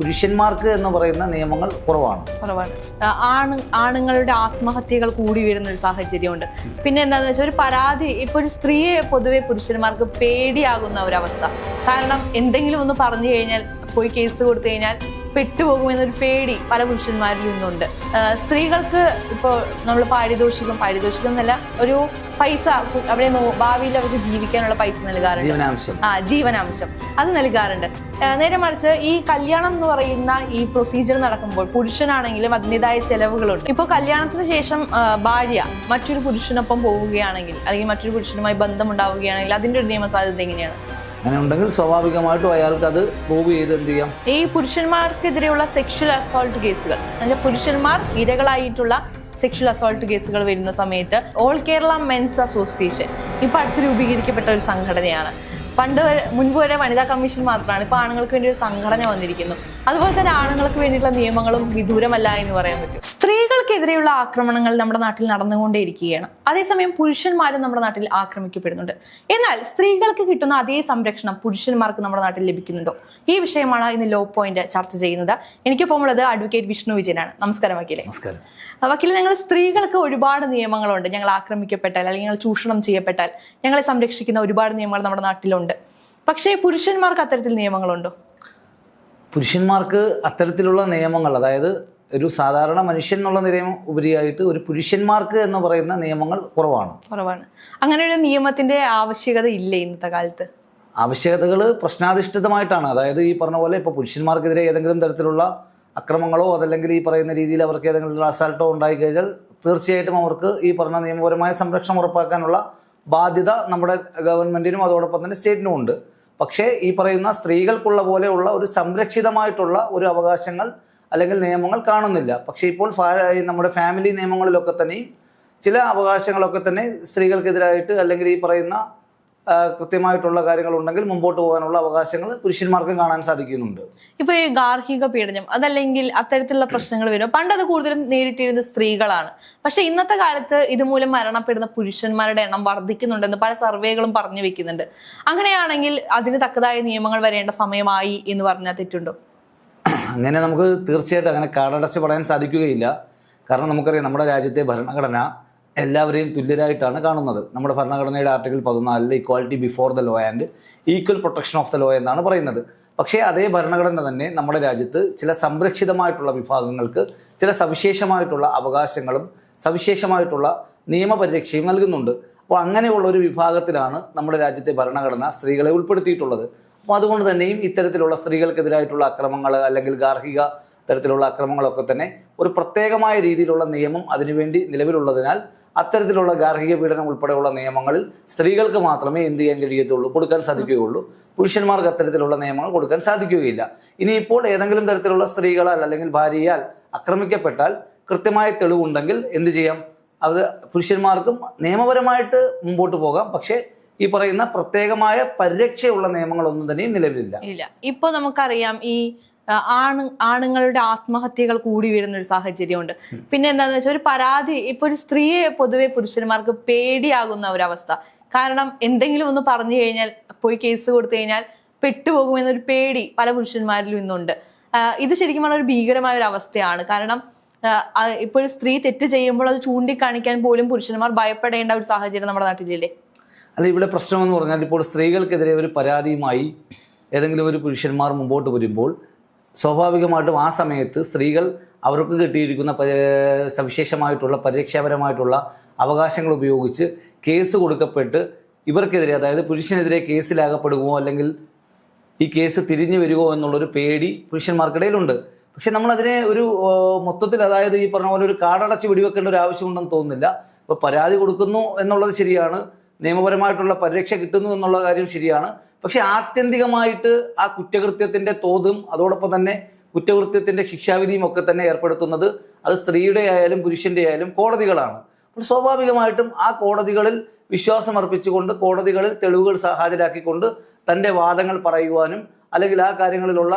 പുരുഷന്മാർക്ക് എന്ന് പറയുന്ന നിയമങ്ങൾ കുറവാണ്. ആണുങ്ങളുടെ ആത്മഹത്യകൾ കൂടി വരുന്ന ഒരു സാഹചര്യമുണ്ട്. പിന്നെ എന്താണെന്ന് വെച്ചാൽ ഒരു പരാതി, ഇപ്പൊ ഒരു സ്ത്രീയെ പൊതുവെ പുരുഷന്മാർക്ക് പേടിയാകുന്ന ഒരവസ്ഥ. കാരണം എന്തെങ്കിലും ഒന്ന് പറഞ്ഞു കഴിഞ്ഞാൽ, പോയി കേസ് കൊടുത്തു കഴിഞ്ഞാൽ പെട്ടുപോകുമെന്നൊരു പേടി പല പുരുഷന്മാരിൽ നിന്നുണ്ട്. സ്ത്രീകൾക്ക് ഇപ്പോൾ നമ്മൾ പാരിതോഷികം എന്നല്ല, ഒരു പൈസ അവിടെ ഭാവിയിൽ അവർക്ക് ജീവിക്കാനുള്ള പൈസ നൽകാറുണ്ട്, ജീവനാംശം അത് നൽകാറുണ്ട്. നേരെ മറിച്ച് ഈ കല്യാണം എന്ന് പറയുന്ന ഈ പ്രൊസീജിയർ നടക്കുമ്പോൾ പുരുഷനാണെങ്കിലും അതിൻ്റെതായ ചെലവുകളുണ്ട്. ഇപ്പോൾ കല്യാണത്തിന് ശേഷം ഭാര്യ മറ്റൊരു പുരുഷനൊപ്പം പോവുകയാണെങ്കിൽ, അല്ലെങ്കിൽ മറ്റൊരു പുരുഷനുമായി ബന്ധമുണ്ടാവുകയാണെങ്കിൽ അതിൻ്റെ ഒരു നിയമസാധ്യത എങ്ങനെയാണ്? അങ്ങനെ ഉണ്ടെങ്കിൽ സ്വാഭാവികമായിട്ടും അയാൾക്ക് അത് പ്രൂവ് ചെയ്ത് എന്ത് ചെയ്യാം? ഈ പുരുഷന്മാർക്കെതിരെയുള്ള സെക്ഷൽ അസോൾട്ട് കേസുകൾ, പുരുഷന്മാർ ഇരകളായിട്ടുള്ള സെക്ഷൽ അസോൾട്ട് കേസുകൾ വരുന്ന സമയത്ത് ഓൾ കേരള മെൻസ് അസോസിയേഷൻ ഇപ്പൊ അടുത്ത് രൂപീകരിക്കപ്പെട്ട ഒരു സംഘടനയാണ്. മുൻപ് വരെ വനിതാ കമ്മീഷൻ മാത്രമാണ്, ഇപ്പൊ ആണുങ്ങൾക്ക് വേണ്ടി ഒരു സംഘടന വന്നിരിക്കുന്നു. അതുപോലെ തന്നെ ആണുങ്ങൾക്ക് വേണ്ടിയിട്ടുള്ള നിയമങ്ങളും വിദൂരമല്ല എന്ന് പറയാൻ പറ്റും. സ്ത്രീകൾക്കെതിരെയുള്ള ആക്രമണങ്ങൾ നമ്മുടെ നാട്ടിൽ നടന്നുകൊണ്ടേയിരിക്കുകയാണ്. അതേസമയം പുരുഷന്മാരും നമ്മുടെ നാട്ടിൽ ആക്രമിക്കപ്പെടുന്നുണ്ട്. എന്നാൽ സ്ത്രീകൾക്ക് കിട്ടുന്ന അതേ സംരക്ഷണം പുരുഷന്മാർക്ക് നമ്മുടെ നാട്ടിൽ ലഭിക്കുന്നുണ്ടോ? ഈ വിഷയമാണ് ഇന്ന് ലോ പോയിന്റ് ചർച്ച ചെയ്യുന്നത്. എനിക്കൊപ്പം ഉള്ളത് അഡ്വക്കേറ്റ് വിഷ്ണു വിജയനാണ്. നമസ്കാരം വക്കീലെ. വക്കീലെ, ഞങ്ങൾ സ്ത്രീകൾക്ക് ഒരുപാട് നിയമങ്ങളുണ്ട്. ഞങ്ങൾ ആക്രമിക്കപ്പെട്ടാൽ അല്ലെങ്കിൽ ഞങ്ങൾ ചൂഷണം ചെയ്യപ്പെട്ടാൽ ഞങ്ങളെ സംരക്ഷിക്കുന്ന ഒരുപാട് നിയമങ്ങൾ നമ്മുടെ നാട്ടിലുണ്ട്. പക്ഷേ പുരുഷന്മാർക്ക് അത്തരത്തിൽ നിയമങ്ങളുണ്ടോ? പുരുഷന്മാർക്ക് അത്തരത്തിലുള്ള നിയമങ്ങൾ, അതായത് ഒരു സാധാരണ മനുഷ്യൻ എന്നുള്ള നിയമം ഉപരിയായിട്ട് ഒരു പുരുഷന്മാർക്ക് എന്ന് പറയുന്ന നിയമങ്ങൾ കുറവാണ്. അങ്ങനെ ഒരു നിയമത്തിന്റെ ആവശ്യകത ഇല്ലേ ഇന്നത്തെ കാലത്ത്? ആവശ്യകതകൾ പ്രശ്നാധിഷ്ഠിതമായിട്ടാണ്. അതായത് ഈ പറഞ്ഞ പോലെ ഇപ്പോൾ പുരുഷന്മാർക്കെതിരെ ഏതെങ്കിലും തരത്തിലുള്ള അക്രമങ്ങളോ അതല്ലെങ്കിൽ ഈ പറയുന്ന രീതിയിൽ അവർക്ക് ഏതെങ്കിലും അസാൾട്ടോ ഉണ്ടായിക്കഴിഞ്ഞാൽ തീർച്ചയായിട്ടും അവർക്ക് ഈ പറഞ്ഞ നിയമപരമായ സംരക്ഷണം ഉറപ്പാക്കാനുള്ള ബാധ്യത നമ്മുടെ ഗവൺമെൻറ്റിനും അതോടൊപ്പം തന്നെ സ്റ്റേറ്റിനും ഉണ്ട്. പക്ഷേ ഈ പറയുന്ന സ്ത്രീകൾക്കുള്ള പോലെയുള്ള ഒരു സംരക്ഷിതമായിട്ടുള്ള ഒരു അവകാശങ്ങൾ അല്ലെങ്കിൽ നിയമങ്ങൾ കാണുന്നില്ല. പക്ഷേ ഇപ്പോൾ നമ്മുടെ ഫാമിലി നിയമങ്ങളിലൊക്കെ തന്നെയും ചില അവകാശങ്ങളൊക്കെ തന്നെ സ്ത്രീകൾക്കെതിരായിട്ട് അല്ലെങ്കിൽ ഈ പറയുന്ന കൃത്യമായിട്ടുള്ള കാര്യങ്ങളുണ്ടെങ്കിൽ മുമ്പോട്ട് പോകാനുള്ള അവകാശങ്ങൾ പുരുഷന്മാർക്കും കാണാൻ സാധിക്കുന്നുണ്ട്. ഇപ്പൊ ഈ ഗാർഹിക പീഡനം അതല്ലെങ്കിൽ അത്തരത്തിലുള്ള പ്രശ്നങ്ങൾ വരും. പണ്ട് അത് കൂടുതലും നേരിട്ടിരുന്ന സ്ത്രീകളാണ്. പക്ഷെ ഇന്നത്തെ കാലത്ത് ഇതുമൂലം മരണപ്പെടുന്ന പുരുഷന്മാരുടെ എണ്ണം വർദ്ധിക്കുന്നുണ്ടെന്ന് പല സർവേകളും പറഞ്ഞു വെക്കുന്നുണ്ട്. അങ്ങനെയാണെങ്കിൽ അതിന് തക്കതായ നിയമങ്ങൾ വരേണ്ട സമയമായി എന്ന് പറഞ്ഞാൽ തെറ്റുണ്ടോ? അങ്ങനെ നമുക്ക് തീർച്ചയായിട്ടും അങ്ങനെ കാടടച്ച് പറയാൻ സാധിക്കുകയില്ല. കാരണം നമുക്കറിയാം നമ്മുടെ രാജ്യത്തെ ഭരണഘടന എല്ലാവരെയും തുല്യരായിട്ടാണ് കാണുന്നത്. നമ്മുടെ ഭരണഘടനയുടെ article 14 equality before the law and equal protection of the law എന്നാണ് പറയുന്നത്. പക്ഷേ അതേ ഭരണഘടന തന്നെ നമ്മുടെ രാജ്യത്ത് ചില സംരക്ഷിതമായിട്ടുള്ള വിഭാഗങ്ങൾക്ക് ചില സവിശേഷമായിട്ടുള്ള അവകാശങ്ങളും സവിശേഷമായിട്ടുള്ള നിയമപരിരക്ഷയും നൽകുന്നുണ്ട്. അപ്പോൾ അങ്ങനെയുള്ള ഒരു വിഭാഗത്തിലാണ് നമ്മുടെ രാജ്യത്തെ ഭരണഘടന സ്ത്രീകളെ ഉൾപ്പെടുത്തിയിട്ടുള്ളത്. അപ്പോൾ അതുകൊണ്ട് തന്നെയും ഇത്തരത്തിലുള്ള സ്ത്രീകൾക്കെതിരായിട്ടുള്ള അക്രമങ്ങൾ അല്ലെങ്കിൽ ഗാർഹിക തരത്തിലുള്ള അക്രമങ്ങളൊക്കെ തന്നെ ഒരു പ്രത്യേകമായ രീതിയിലുള്ള നിയമം അതിനുവേണ്ടി നിലവിലുള്ളതിനാൽ അത്തരത്തിലുള്ള ഗാർഹിക പീഡനം ഉൾപ്പെടെയുള്ള നിയമങ്ങളിൽ സ്ത്രീകൾക്ക് മാത്രമേ എന്ത് ചെയ്യാൻ കഴിയത്തുള്ളൂ, കൊടുക്കാൻ സാധിക്കുകയുള്ളൂ. പുരുഷന്മാർക്ക് അത്തരത്തിലുള്ള നിയമങ്ങൾ കൊടുക്കാൻ സാധിക്കുകയില്ല. ഇനിയിപ്പോൾ ഏതെങ്കിലും തരത്തിലുള്ള സ്ത്രീകളാൽ അല്ലെങ്കിൽ ഭാര്യയാൽ ആക്രമിക്കപ്പെട്ടാൽ കൃത്യമായ തെളിവുണ്ടെങ്കിൽ എന്ത് ചെയ്യാം? അത് പുരുഷന്മാർക്കും നിയമപരമായിട്ട് മുമ്പോട്ട് പോകാം. പക്ഷേ ഈ പറയുന്ന പ്രത്യേകമായ പരിരക്ഷയുള്ള നിയമങ്ങളൊന്നും തന്നെയും നിലവിലില്ല. ഇപ്പൊ നമുക്കറിയാം ഈ ആണുങ്ങളുടെ ആത്മഹത്യകൾ കൂടി വരുന്ന ഒരു സാഹചര്യമുണ്ട്. പിന്നെ എന്താന്ന് വെച്ചാൽ ഒരു പരാതി, ഇപ്പൊ ഒരു സ്ത്രീയെ പൊതുവെ പുരുഷന്മാർക്ക് പേടിയാകുന്ന ഒരവസ്ഥ. കാരണം എന്തെങ്കിലും ഒന്ന് പറഞ്ഞു കഴിഞ്ഞാൽ, പോയി കേസ് കൊടുത്തു കഴിഞ്ഞാൽ പെട്ടുപോകുമെന്നൊരു പേടി പല പുരുഷന്മാരിലും ഇന്നുണ്ട്. ഇത് ശരിക്കും പറഞ്ഞ ഒരു ഭീകരമായ ഒരു അവസ്ഥയാണ്. കാരണം ഇപ്പൊ ഒരു സ്ത്രീ തെറ്റ് ചെയ്യുമ്പോൾ അത് ചൂണ്ടിക്കാണിക്കാൻ പോലും പുരുഷന്മാർ ഭയപ്പെടേണ്ട ഒരു സാഹചര്യം നമ്മുടെ നാട്ടിലില്ലേ? അല്ല, ഇവിടെ പ്രശ്നമെന്ന് പറഞ്ഞാൽ ഇപ്പോൾ സ്ത്രീകൾക്കെതിരെ ഒരു പരാതിയുമായി ഏതെങ്കിലും ഒരു പുരുഷന്മാർ മുമ്പോട്ട് വരുമ്പോൾ സ്വാഭാവികമായിട്ടും ആ സമയത്ത് സ്ത്രീകൾ അവർക്ക് കിട്ടിയിരിക്കുന്ന സവിശേഷമായിട്ടുള്ള പരിരക്ഷാപരമായിട്ടുള്ള അവകാശങ്ങൾ ഉപയോഗിച്ച് കേസ് കൊടുക്കപ്പെട്ട് ഇവർക്കെതിരെ, അതായത് പുരുഷനെതിരെ കേസിലാകപ്പെടുമോ അല്ലെങ്കിൽ ഈ കേസ് തിരിഞ്ഞു വരുമോ എന്നുള്ളൊരു പേടി പുരുഷന്മാർക്കിടയിലുണ്ട്. പക്ഷെ നമ്മളതിനെ ഒരു മൊത്തത്തിൽ, അതായത് ഈ പറഞ്ഞ പോലെ ഒരു കാടടച്ച് വെടിവെക്കേണ്ട ഒരു ആവശ്യമുണ്ടെന്ന് തോന്നുന്നില്ല. ഇപ്പോൾ പരാതി കൊടുക്കുന്നു എന്നുള്ളത് ശരിയാണ്, നിയമപരമായിട്ടുള്ള പരിരക്ഷ കിട്ടുന്നു എന്നുള്ള കാര്യം ശരിയാണ്. പക്ഷെ ആത്യന്തികമായിട്ട് ആ കുറ്റകൃത്യത്തിൻ്റെ തോതും അതോടൊപ്പം തന്നെ കുറ്റകൃത്യത്തിൻ്റെ ശിക്ഷാവിധിയും ഒക്കെ തന്നെ ഏർപ്പെടുത്തുന്നത് അത് സ്ത്രീയുടെ ആയാലും പുരുഷൻ്റെ ആയാലും കോടതികളാണ്. അപ്പോൾ സ്വാഭാവികമായിട്ടും ആ കോടതികളിൽ വിശ്വാസമർപ്പിച്ചുകൊണ്ട് കോടതികളിൽ തെളിവുകൾ ഹാജരാക്കിക്കൊണ്ട് തൻ്റെ വാദങ്ങൾ പറയുവാനും അല്ലെങ്കിൽ ആ കാര്യങ്ങളിലുള്ള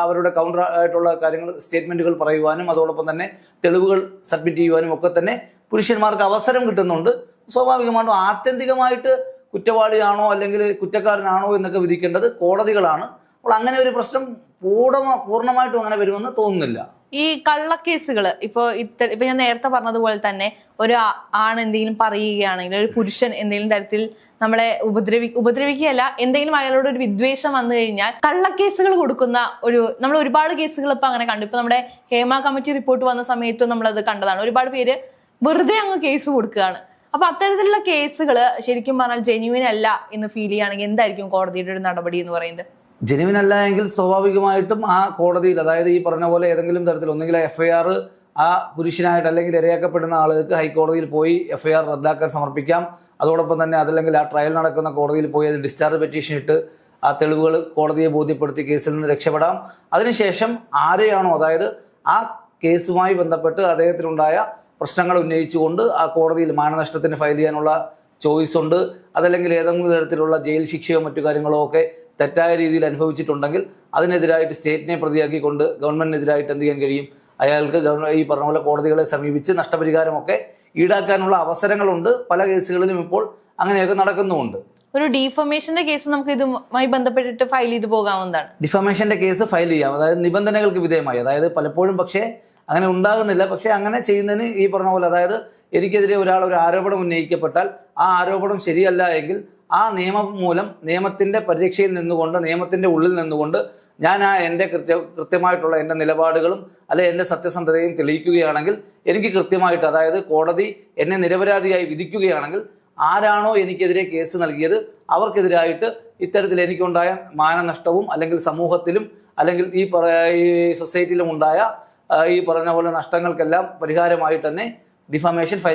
അവരുടെ കൗണ്ടർ ആയിട്ടുള്ള കാര്യങ്ങൾ സ്റ്റേറ്റ്മെൻറ്റുകൾ പറയുവാനും അതോടൊപ്പം തന്നെ തെളിവുകൾ സബ്മിറ്റ് ചെയ്യുവാനും ഒക്കെ തന്നെ പുരുഷന്മാർക്ക് അവസരം കിട്ടുന്നുണ്ട്. സ്വാഭാവികമായിട്ടും ആത്യന്തികമായിട്ട് കുറ്റവാളിയാണോ അല്ലെങ്കിൽ കുറ്റക്കാരനാണോ എന്നൊക്കെ വിധിക്കേണ്ടത് കോടതികളാണ്. അപ്പോൾ അങ്ങനെ ഒരു പ്രശ്നം പൂർണ്ണമായിട്ടും അങ്ങനെ വരുമെന്ന് തോന്നുന്നില്ല. ഈ കള്ളക്കേസുകൾ ഇപ്പൊ ഞാൻ നേരത്തെ പറഞ്ഞതുപോലെ തന്നെ ഒരു ആണ് എന്തെങ്കിലും പറയുകയാണെങ്കിൽ, ഒരു പുരുഷൻ എന്തെങ്കിലും തരത്തിൽ നമ്മളെ ഉപദ്രവിക്കുകയല്ല, എന്തെങ്കിലും അയാളോട് ഒരു വിദ്വേഷം വന്നു കഴിഞ്ഞാൽ കള്ളക്കേസുകൾ കൊടുക്കുന്ന നമ്മൾ ഒരുപാട് കേസുകൾ ഇപ്പൊ അങ്ങനെ കണ്ടു. ഇപ്പൊ നമ്മുടെ ഹേമ കമ്മിറ്റി റിപ്പോർട്ട് വന്ന സമയത്തും നമ്മളത് കണ്ടതാണ്. ഒരുപാട് പേര് വെറുതെ അങ്ങ് കേസ് കൊടുക്കുകയാണ്. അപ്പൊ അത്തരത്തിലുള്ള കേസുകൾ ശരിക്കും പറഞ്ഞാൽ ജെന്യുവിൻ അല്ല എന്ന് ഫീൽ ചെയ്യുകയാണെങ്കിൽ എന്തായിരിക്കും കോടതിയുടെ ഒരു നടപടി എന്ന് പറയുന്നത്? ജെന്യുവിൻ അല്ല എങ്കിൽ സ്വാഭാവികമായിട്ടും ആ കോടതിയിൽ, അതായത് ഈ പറഞ്ഞ പോലെ ഏതെങ്കിലും തരത്തിൽ ഒന്നെങ്കിൽ FIR ആ പുരുഷനായിട്ട് അല്ലെങ്കിൽ ഇരയാക്കപ്പെടുന്ന ആളുകൾക്ക് ഹൈക്കോടതിയിൽ പോയി FIR റദ്ദാക്കാൻ സമർപ്പിക്കാം. അതോടൊപ്പം തന്നെ അതല്ലെങ്കിൽ ആ ട്രയൽ നടക്കുന്ന കോടതിയിൽ പോയി അത് ഡിസ്ചാർജ് പെറ്റീഷൻ ഇട്ട് ആ തെളിവുകൾ കോടതിയെ ബോധ്യപ്പെടുത്തി കേസിൽ നിന്ന് രക്ഷപ്പെടാം. അതിനുശേഷം ആരെയാണോ, അതായത് ആ കേസുമായി ബന്ധപ്പെട്ട് അദ്ദേഹത്തിനുണ്ടായ പ്രശ്നങ്ങൾ ഉന്നയിച്ചുകൊണ്ട് ആ കോടതിയിൽ മാനനഷ്ടത്തിന് ഫയൽ ചെയ്യാനുള്ള ചോയ്സ് ഉണ്ട്. അതല്ലെങ്കിൽ ഏതെങ്കിലും തരത്തിലുള്ള ജയിൽ ശിക്ഷയോ മറ്റു കാര്യങ്ങളോ ഒക്കെ തെറ്റായ രീതിയിൽ അനുഭവിച്ചിട്ടുണ്ടെങ്കിൽ അതിനെതിരായിട്ട് സ്റ്റേറ്റിനെ പ്രതിയാക്കിക്കൊണ്ട് ഗവൺമെന്റിനെതിരായിട്ട് എന്ത് ചെയ്യാൻ കഴിയും, അയാൾക്ക് ഈ പറഞ്ഞ പോലെ കോടതികളെ സമീപിച്ച് നഷ്ടപരിഹാരമൊക്കെ ഈടാക്കാനുള്ള അവസരങ്ങളുണ്ട്. പല കേസുകളിലും ഇപ്പോൾ അങ്ങനെയൊക്കെ നടക്കുന്നുമുണ്ട്. ഒരു ഡിഫമേഷന്റെ കേസ് നമുക്ക് ഇതുമായി ബന്ധപ്പെട്ടിട്ട് ഫയൽ ചെയ്ത് പോകാവുന്നതാണ്. ഡിഫമേഷന്റെ കേസ് ഫയൽ ചെയ്യാം, അതായത് നിബന്ധനകൾക്ക് വിധേയമായി. അതായത് പലപ്പോഴും പക്ഷേ അങ്ങനെ ഉണ്ടാകുന്നില്ല. പക്ഷേ അങ്ങനെ ചെയ്യുന്നതിന് ഈ പറഞ്ഞ പോലെ, അതായത് എനിക്കെതിരെ ഒരു ആരോപണം ഉന്നയിക്കപ്പെട്ടാൽ ആ ആരോപണം ശരിയല്ല എങ്കിൽ ആ നിയമം മൂലം നിയമത്തിൻ്റെ പരിരക്ഷയിൽ നിന്നുകൊണ്ട്, നിയമത്തിൻ്റെ ഉള്ളിൽ നിന്നുകൊണ്ട് ഞാൻ എൻ്റെ കൃത്യമായിട്ടുള്ള എൻ്റെ നിലപാടുകളും അല്ലെ എൻ്റെ സത്യസന്ധതയും തെളിയിക്കുകയാണെങ്കിൽ എനിക്ക് കൃത്യമായിട്ട്, അതായത് കോടതി എന്നെ നിരപരാധിയായി വിധിക്കുകയാണെങ്കിൽ ആരാണോ എനിക്കെതിരെ കേസ് നൽകിയത് അവർക്കെതിരായിട്ട് ഇത്തരത്തിൽ എനിക്കുണ്ടായ മാനനഷ്ടവും അല്ലെങ്കിൽ സമൂഹത്തിലും അല്ലെങ്കിൽ ഈ സൊസൈറ്റിയിലും ഉണ്ടായ ഈ പറഞ്ഞ പോലെ നഷ്ടങ്ങൾക്കെല്ലാം പരിഹാരമായിട്ട് തന്നെ ഡിഫമേഷൻ ഫയൽ